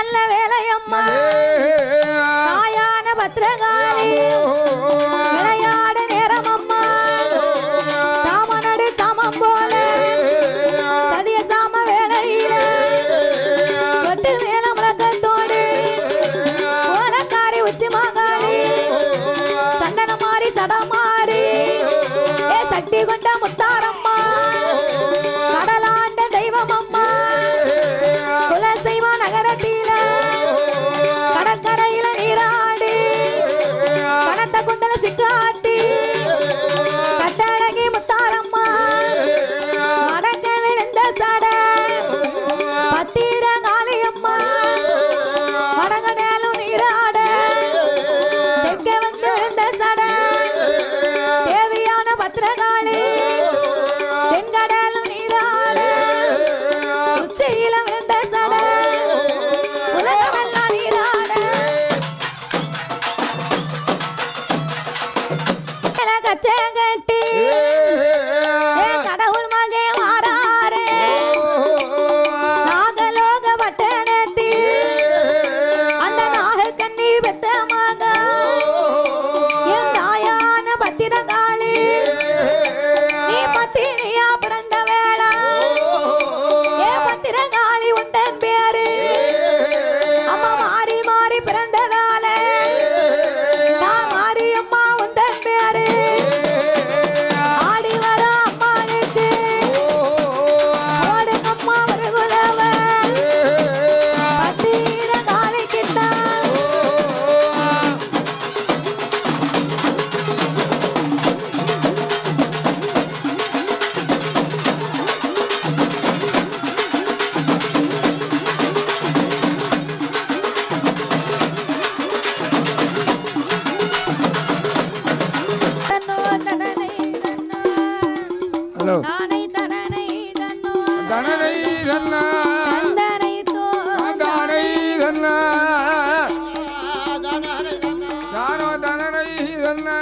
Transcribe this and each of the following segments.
நல்ல வேலையம்மா தாயான பத்திரகாளி விளையாட நேரம் அம்மா தாமனடு தாமம் போல சதிய சாம வேலையில கொட்டு மேல முழக்கத்தோடு ஓலக்காரி உச்சி மாகாளி சந்தன மாறி சடமாறி சக்தி கொண்ட முத்தாரம்மா கடலாண்ட தெய்வம் அம்மா குலசைவ நகரத்தில கடற்கரையில நீராடி கனத்த குண்டல சிக்காட்டி கட்டழகி முத்தாரம்மா மடக்க விழுந்த சட பத்திர காளியம்மா வடகடலும் நீராட தெற்க வந்து விழுந்த சட தேவியான பத்திரகாளி தென்கடலும் நீராட உச்சியில விழுந்த சட உலகமெல்லாம் நீராட கச்சை கட்டி கடவுள் மகே மாறாரே நாகலோக பட்டணத்தில் அந்த நாகக்கண்ணி பெத்த மகா என் தாயான பத்திரகாளி நீ பத்தினியா பிறந்த வேளா ஏ பத்திரகாளி உண்டன் பேரு அம்மா மாறி மாறி பிறந்ததால நான் மாறி அம்மா உண்டன் பேரு ஆடி வர அம்மாளுக்கு ஓடு அம்மா ஒரு குலவ பத்திரகாளிக்குத்தான் ஹலோ தானை தனனை தன்னோ தனனை தன்னா தந்தனை தோ தானை தன்னா தானோ தனனை தன்னா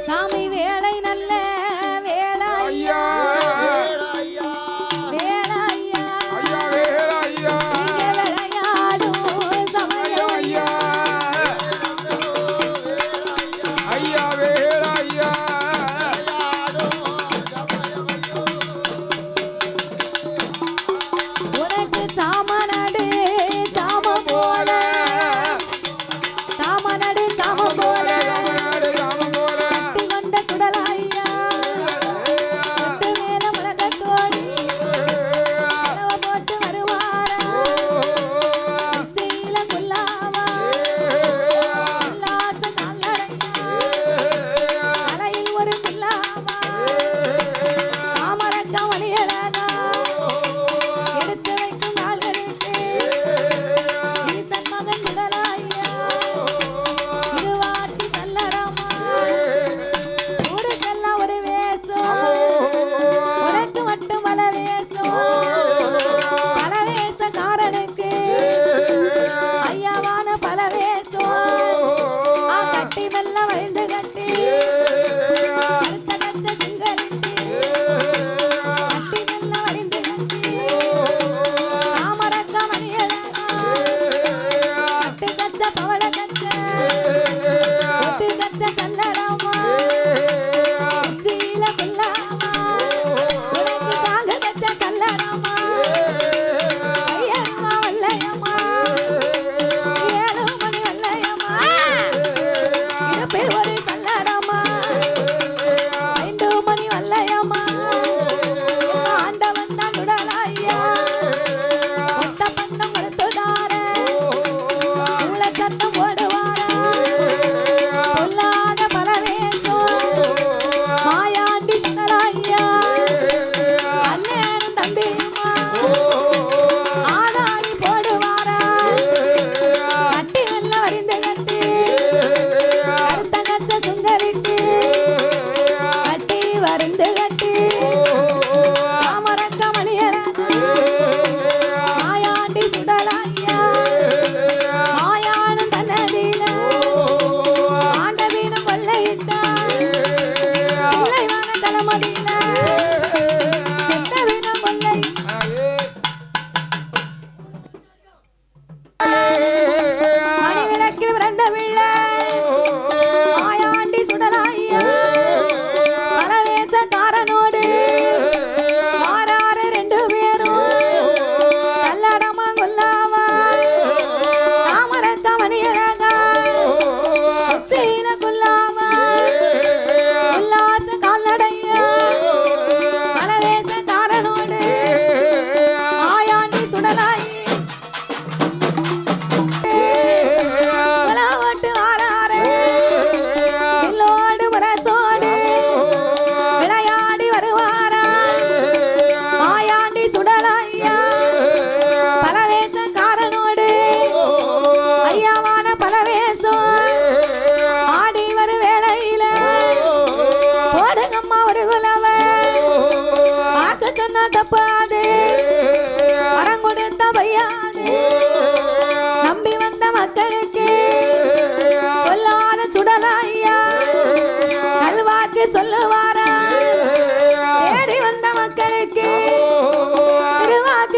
சாமி வேலை நல்ல வேலையா ஐயா வேலையா ஐயா வேற ஐயா இங்க விளையாடும் சமயம் ஐயா ஐயா வேற ஐயா உனக்கு தாமன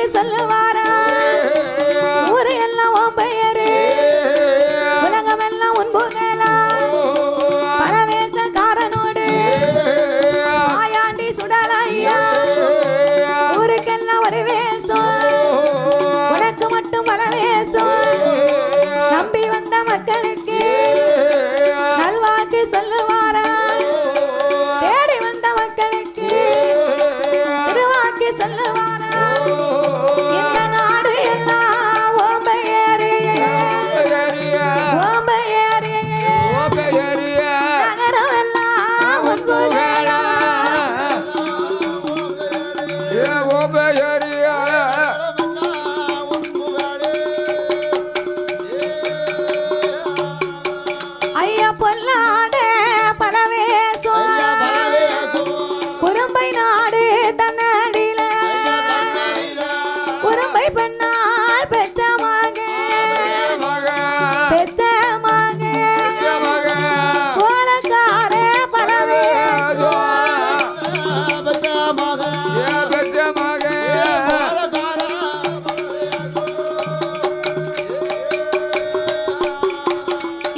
நல்வாக்கு சொல்லுவாரா ஊரு எல்லாம் உன் பெயரு உலகம் எல்லாம் உன் புகழா பரவேசக்காரனோடு ஆயாண்டி சுடலையா ஊருக்கெல்லாம் ஒரு வேஷம் உனக்கு மட்டும் பரவேசம் நம்பி வந்த மக்களுக்கு நல்வாக்கு சொல்லுவாரா தேடி வந்த மக்களுக்கு திருவாக்கு சொல்லுவாரா இந்த நாடு எல்லாம் ஓம்பையேறியே நகரம் எல்லாம் உன் புகழா ஐயா பொல்லாத பரவேசம் குறும்பை நாடு தன்னடியில குறும்பை பெண்ணால் பெற்ற மக கோலக்கார பரவேசம்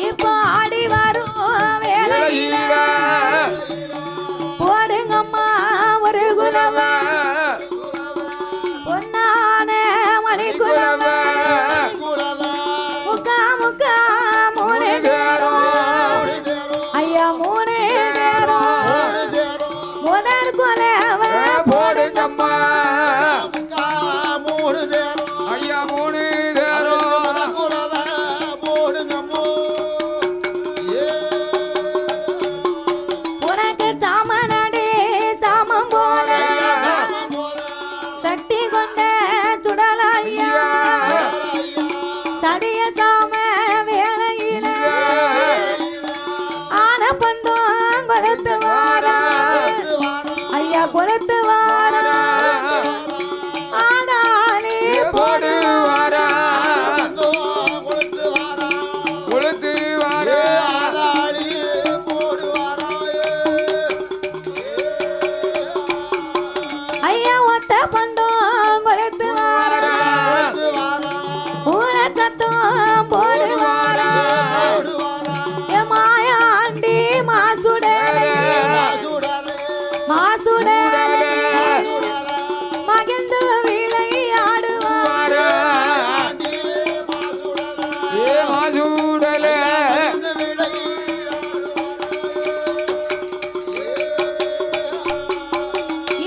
இப்போ ஆடி வரும் வேளையில போடுங்கம்மா ஒரு குலவ பொன்னான மணிக்குலவ முக்கா முக்கா மூணு பேரும் ஐயா மூணு பேரும் முதல் குலவ போடுங்கம்மா ஐயா மூணு தேரும் உனக்கு தாமனடி தாமம் போல சக்தி கொண்ட சுடலையா சடிய சாம வேளையில ஆன பந்தம் கொளுத்து வாரா ஐயா கொளுத்து வாரா ஆனாலே போடுவாரா கொளுத்து வாரா ஐயா ஒத்த பந்தம் கொளுத்து வாரா ஊன சத்தம் போடுவாரா ஏ மாயாண்டி மாசுடலே மகிழ்ந்து விளையாடுவாரா மாசூடலே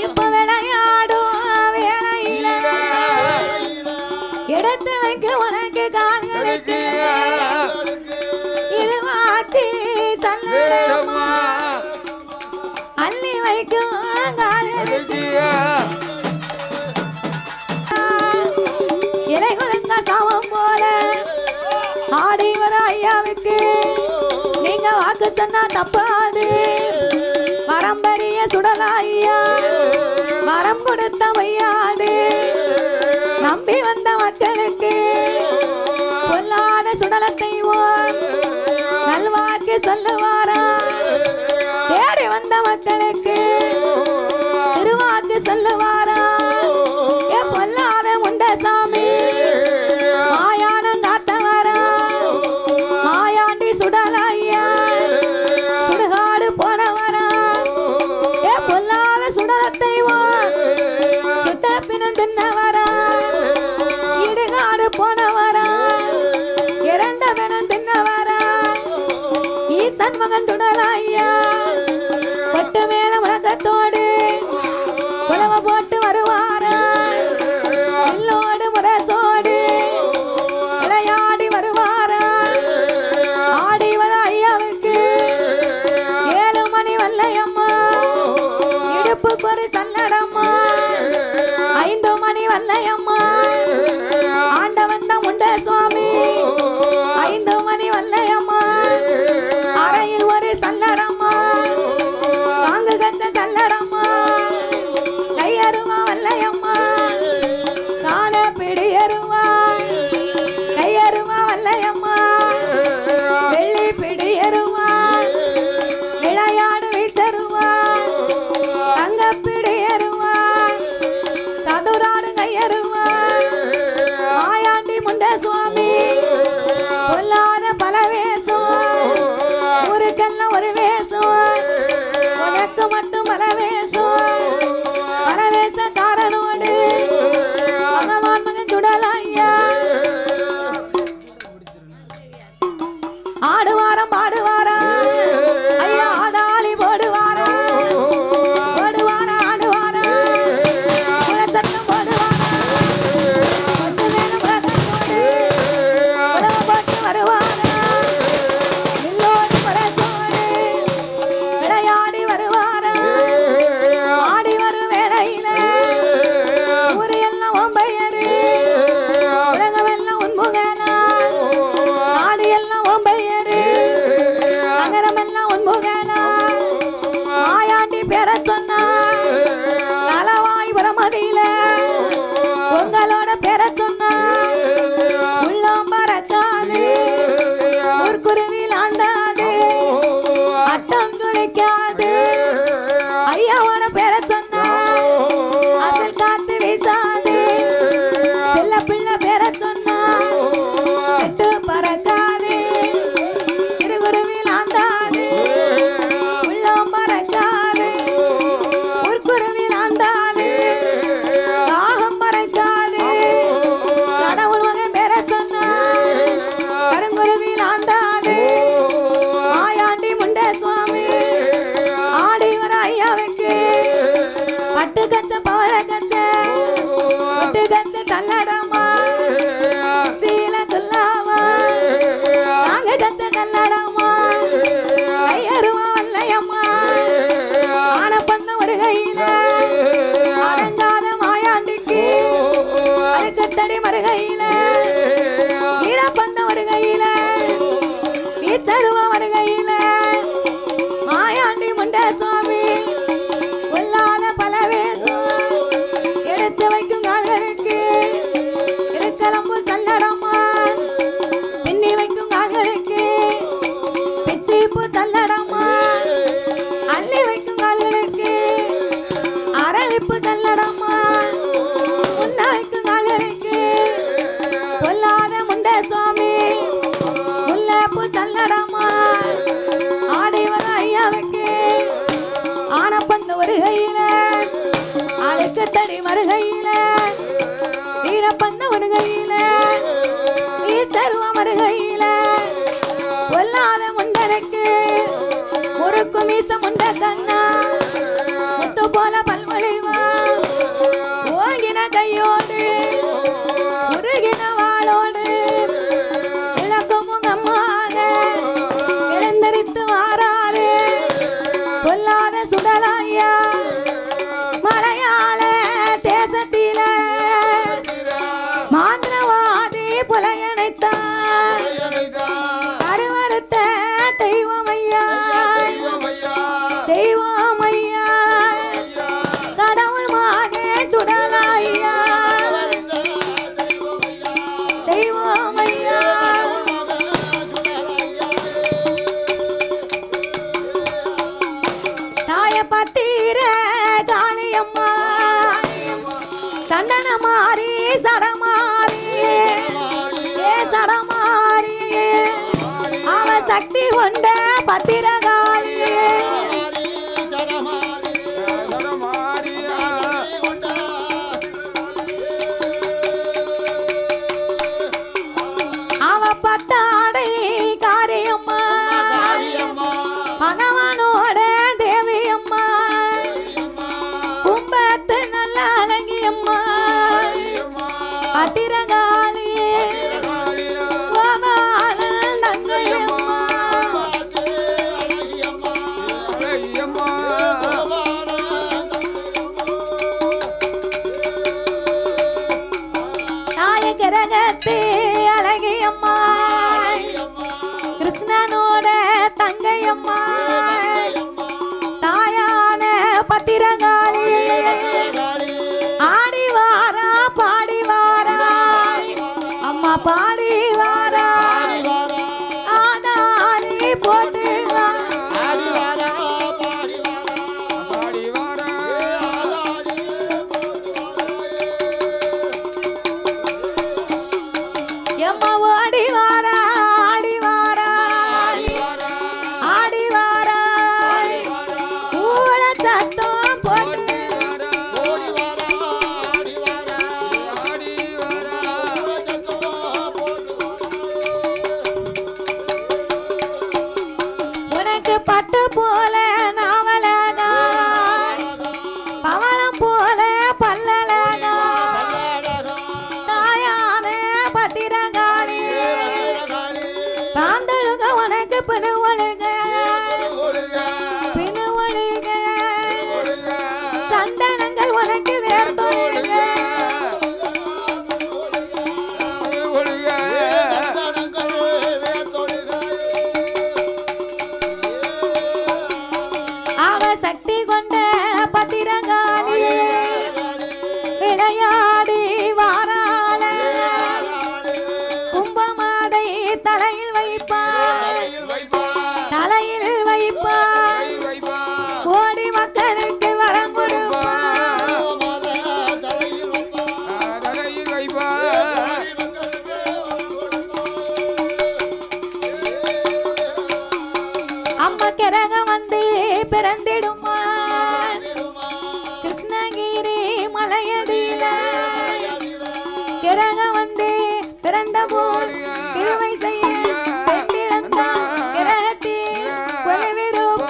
இப்ப விளையாடும் வேளையில எடுத்து வைக்க உனக்கு கால்களுக்கு இருவாச்சி சல்லடமா அள்ளி வைக்கும் கால்களுக்கு இலை குலுங்க சமம் போல ஆடி வர ஐயாவுக்கு நீங்க வாக்கு சொன்னா தப்பாது வரம்பரிய சுடலாய்யா வரம் கொடுத்த வையாது நம்பி வந்த மக்களுக்கு பொல்லாத சுடலத்தை நல்வாக்கு சொல்லுவாரா தேடி வந்த மக்களுக்கு திருவாக்கு சொல்லுவாரா ஏ பொல்லாத முண்டசாமி மாயானம் காத்தவரா மாயாண்டி சுடலையா சுடுகாடு போனவரா ஏ பொல்லாத சுடலத்தை சுட்ட பின்னும் தின்னவரா இடுகாடு போனவரா இரண்ட பின்னும் தின்னவரா ஈசன் மகன் துடலையா பொட்டு மேல முழக்கத்தோடு புலவ போட்டு வருவாரா எல்லோடு முரசோடு விளையாடி வருவாரா ஆடி வர ஐயாவுக்கு 7 மணி வல்லையம்மா இடுப்புக்கு ஒரு சல்லடம்மா 5 மணி வல்லையம்மா ஆண்டவன் தான் உண்ட சுவாமி 5 மணி வல்லையம்மா அறையில் ஒரு சல்லடம்மா தாங்கு கச்ச சல்லடம்மா கையருவா வல்லையம்மா கால பிடியருவா கையருவா வல்லையம்மா வெள்ளி பிடியருவா விளையாடு வீச்சருவா தங்க பிடியருவா சதுராடு கையருவா உங்களோட பேரை சொன்னா உள்ளம் பறக்காது ஊர்க்குருவில் ஆண்டாது அட்டம் துளைக்காது ஐயாவோட பேரை சொன்னா அசல் காத்து வீசாது செல்ல பிள்ளை பேரை சொன்னா செட்டு பறக்காது சிறுகுருவில் ஆண்டாது உள்ளம் பறக்காது ஊர்க்குருவில் ஆண்டாது தாகம் பறக்காது கடவுள் மகன் பேரை சொன்னா கருங்குருவில் ஆண்டாது ஆயாண்டி முண்டே சுவாமி ஆடி வர ஐயாவுக்கு பட்டு கச்ச பவள கச்ச பட்டு கச்ச கல்லடமா சீல சொல்லாமா நாங்க கச்ச கல்லடமா ஐயருவா வல்லையம்மா ஆனப்பந்த ஒரு கையில அடங்காத மாயாண்டிக்கு அழுக்கத்தடி மறுகையில ஈரப்பந்த ஒரு கையில ஈத்தருவா வருகையில மாயாண்டி முண்டே சுவாமி கொல்லாத பல வேஷம் எடுத்து வைக்கும் கால்களுக்கு இருக்கலம்பு சல்லடமா பின்னி வைக்கும் கால்களுக்கு பிச்சிப்பு தள்ளடமா அள்ளி வைக்கும் கால்களுக்கு அரளிப்பு தள்ளடமா முன்ன வைக்கும் கால்களுக்கு கொல்லாத முண்டே சுவாமி முல்லைப்பூ தள்ளடமா ஆடி வர ஐயாவுக்கு ஆனப்பந்த ஒரு கையில அழுக்கு தடி மறுகையில வீரப்பந்த ஒரு கையில தருவ மறுகையில கொல்லாத முண்டனுக்கு முறுக்கு மீச முண்ட கண்ணா முத்து போல பல்வழிவா ஓங்கின கையோடு உருகின வாளோடு இழக்கும் முகமாக எழுந்தரித்து வாராரு கொல்லாத சுடலாயா மலையாள தேசத்தில மாந்திரவாதி புலையனைத்தான் கருவறுத்த தெய்வமையா தெய்வமையா கடவுள் மாகே சுடலாயா தெய்வமையா தாய பத்தீர காளியம்மா சந்தன மாறி சடமாறி ஏ சடமாறி அவ சக்தி கொண்ட பத்திரகாளி அவ பட்டாடை காரியம்மா பகவானோட தேவியம்மா கும்பத்து நல்ல அழகியம்மா பத்திரகாளி கோபாலன் தங்கையம்மா தாய கிரகத்து அழகியம்மா கிருஷ்ணனோட தங்கையம்மா தாயான பத்திரகாளி ஆடி வாரா பாடி வாரா அம்மா பாடி வாரா ஆதாரி போட்டு வா பாடி வாரா கிரகம் வந்து பிறந்த போல் கிருவை செய்ய பெண் பிறந்தான் கிரகத்தில் கொலைவிரும்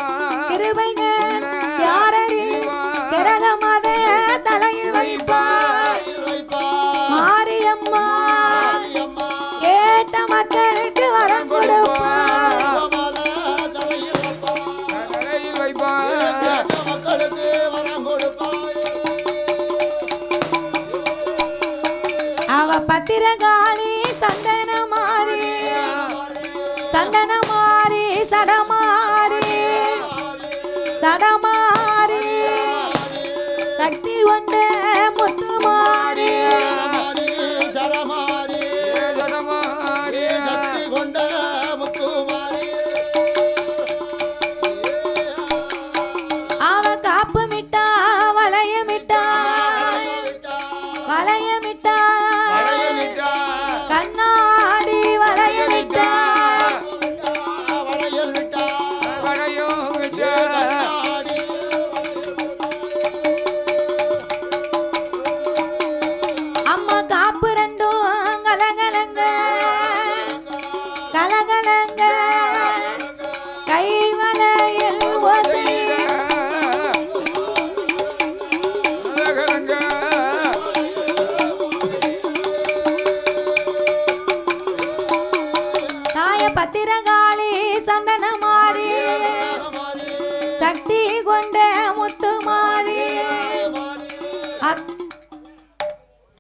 கிருபைகள் யாரறி கிரகமத தலையில் வைப்பார் மாரியம்மா கேட்ட மக்களுக்கு வரம் கொடுப்பார் தலையில் வைப்பார் அவ பத்திரகாளி சந்தனமாரி சந்தனமாரி சடமாரி சடமாரி சக்தி கொண்ட முத்துமாரி ஜடமாரி அவ காப்பு மிட்டா வளையமிட்டா வளையமிட்டா கண்ணாடி வளையமிட்டா அம்மா காப்பு ரெண்டும் கலகலங்க கலகலங்க கை வளையல் ஓசை தாய பத்திரகா